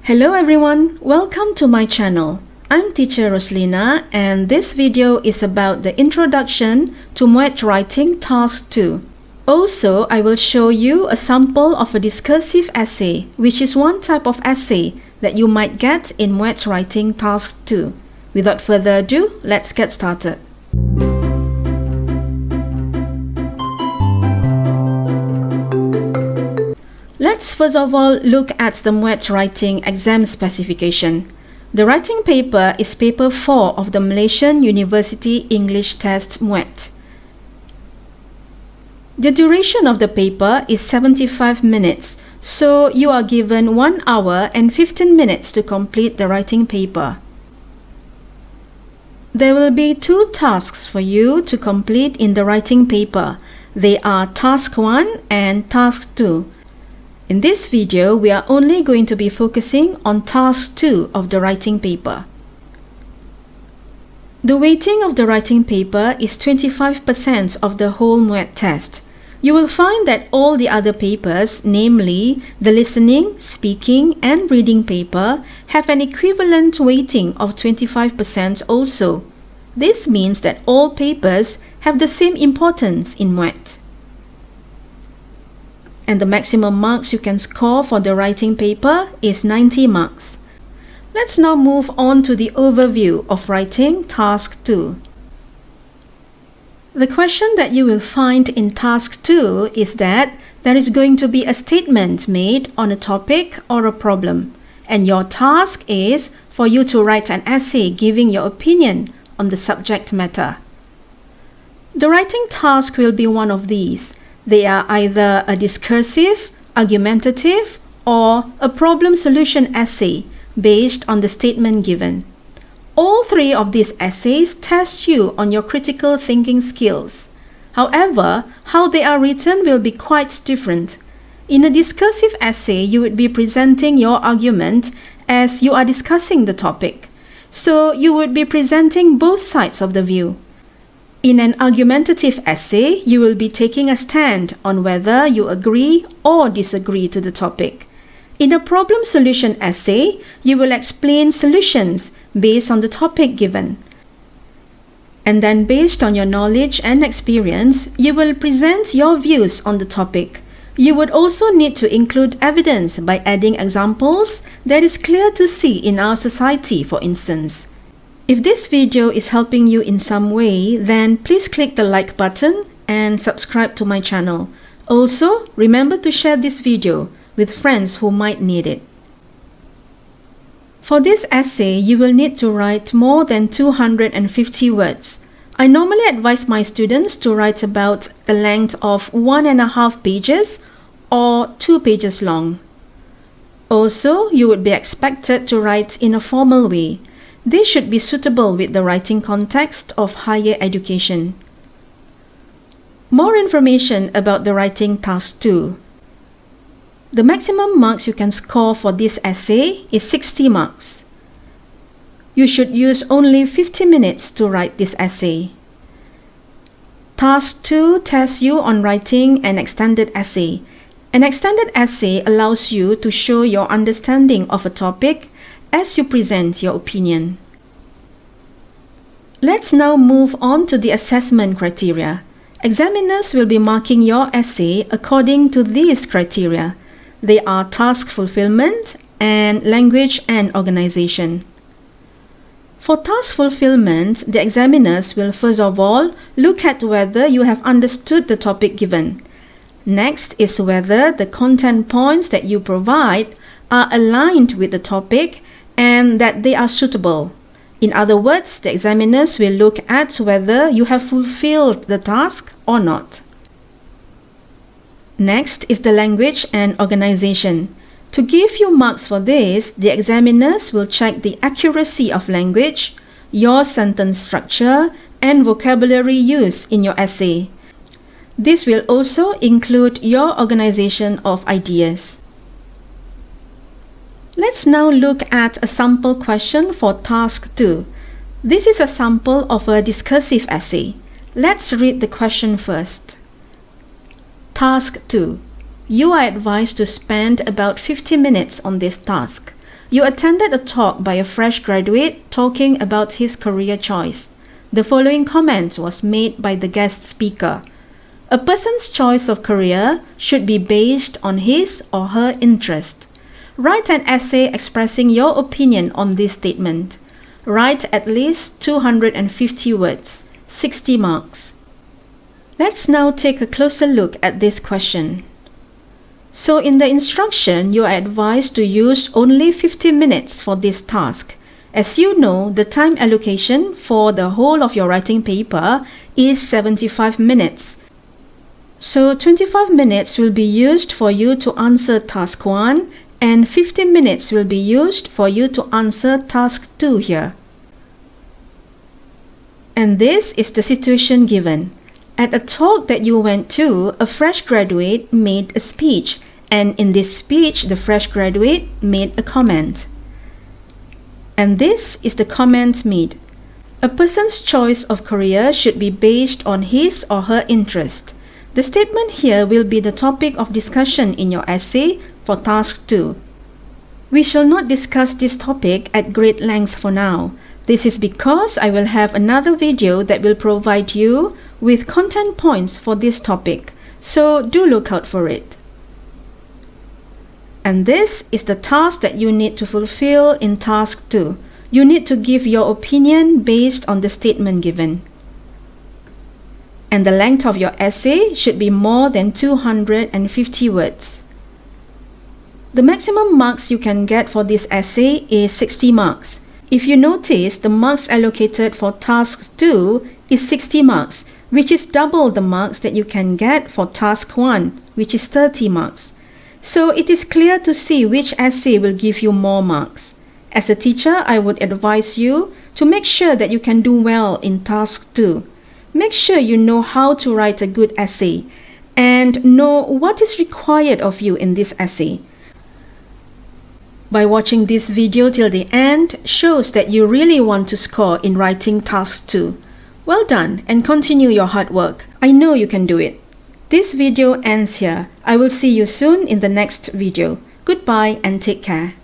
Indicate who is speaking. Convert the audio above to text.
Speaker 1: Hello everyone, welcome to my channel. I'm teacher Roslina and this video is about the introduction to MUET Writing Task 2. Also, I will show you a sample of a discursive essay, which is one type of essay that you might get in MUET Writing Task 2. Without further ado, let's get started. Let's first of all look at the MUET Writing Exam Specification. The writing paper is paper 4 of the Malaysian University English Test MUET. The duration of the paper is 75 minutes, so you are given 1 hour and 15 minutes to complete the writing paper. There will be 2 tasks for you to complete in the writing paper. They are Task 1 and Task 2. In this video, we are only going to be focusing on Task 2 of the writing paper. The weighting of the writing paper is 25% of the whole MUET test. You will find that all the other papers, namely the listening, speaking and reading paper, have an equivalent weighting of 25% also. This means that all papers have the same importance in MUET. And the maximum marks you can score for the writing paper is 90 marks. Let's now move on to the overview of writing Task 2. The question that you will find in Task 2 is that there is going to be a statement made on a topic or a problem, and your task is for you to write an essay giving your opinion on the subject matter. The writing task will be one of these. They are either a discursive, argumentative, or a problem-solution essay based on the statement given. All 3 of these essays test you on your critical thinking skills. However, how they are written will be quite different. In a discursive essay, you would be presenting your argument as you are discussing the topic. So you would be presenting both sides of the view. In an argumentative essay, you will be taking a stand on whether you agree or disagree to the topic. In a problem-solution essay, you will explain solutions based on the topic given. And then based on your knowledge and experience, you will present your views on the topic. You would also need to include evidence by adding examples that is clear to see in our society, for instance. If this video is helping you in some way, then please click the like button and subscribe to my channel. Also, remember to share this video with friends who might need it. For this essay, you will need to write more than 250 words. I normally advise my students to write about the length of 1.5 pages or 2 pages long. Also, you would be expected to write in a formal way. This should be suitable with the writing context of higher education. More information about the writing task 2. The maximum marks you can score for this essay is 60 marks. You should use only 50 minutes to write this essay. Task 2 tests you on writing an extended essay. An extended essay allows you to show your understanding of a topic as you present your opinion. Let's now move on to the assessment criteria. Examiners will be marking your essay according to these criteria. They are task fulfillment and language and organization. For task fulfillment, the examiners will first of all look at whether you have understood the topic given. Next is whether the content points that you provide are aligned with the topic and that they are suitable. In other words, the examiners will look at whether you have fulfilled the task or not. Next is the language and organization. To give you marks for this, the examiners will check the accuracy of language, your sentence structure, and vocabulary used in your essay. This will also include your organization of ideas. Let's now look at a sample question for Task 2. This is a sample of a discursive essay. Let's read the question first. Task 2. You are advised to spend about 50 minutes on this task. You attended a talk by a fresh graduate talking about his career choice. The following comment was made by the guest speaker. A person's choice of career should be based on his or her interest. Write an essay expressing your opinion on this statement. Write at least 250 words, 60 marks. Let's now take a closer look at this question. So in the instruction, you are advised to use only 50 minutes for this task. As you know, the time allocation for the whole of your writing paper is 75 minutes. So 25 minutes will be used for you to answer task 1 and 50 minutes will be used for you to answer task 2 here. And this is the situation given. At a talk that you went to, a fresh graduate made a speech, and in this speech, the fresh graduate made a comment. And this is the comment made. A person's choice of career should be based on his or her interest. The statement here will be the topic of discussion in your essay for task 2. We shall not discuss this topic at great length for now. This is because I will have another video that will provide you with content points for this topic, so do look out for it. And this is the task that you need to fulfill in task 2. You need to give your opinion based on the statement given. And the length of your essay should be more than 250 words. The maximum marks you can get for this essay is 60 marks. If you notice, the marks allocated for task 2 is 60 marks, which is double the marks that you can get for task 1, which is 30 marks. So it is clear to see which essay will give you more marks. As a teacher, I would advise you to make sure that you can do well in task 2. Make sure you know how to write a good essay and know what is required of you in this essay. By watching this video till the end shows that you really want to score in writing task 2. Well done and continue your hard work. I know you can do it. This video ends here. I will see you soon in the next video. Goodbye and take care.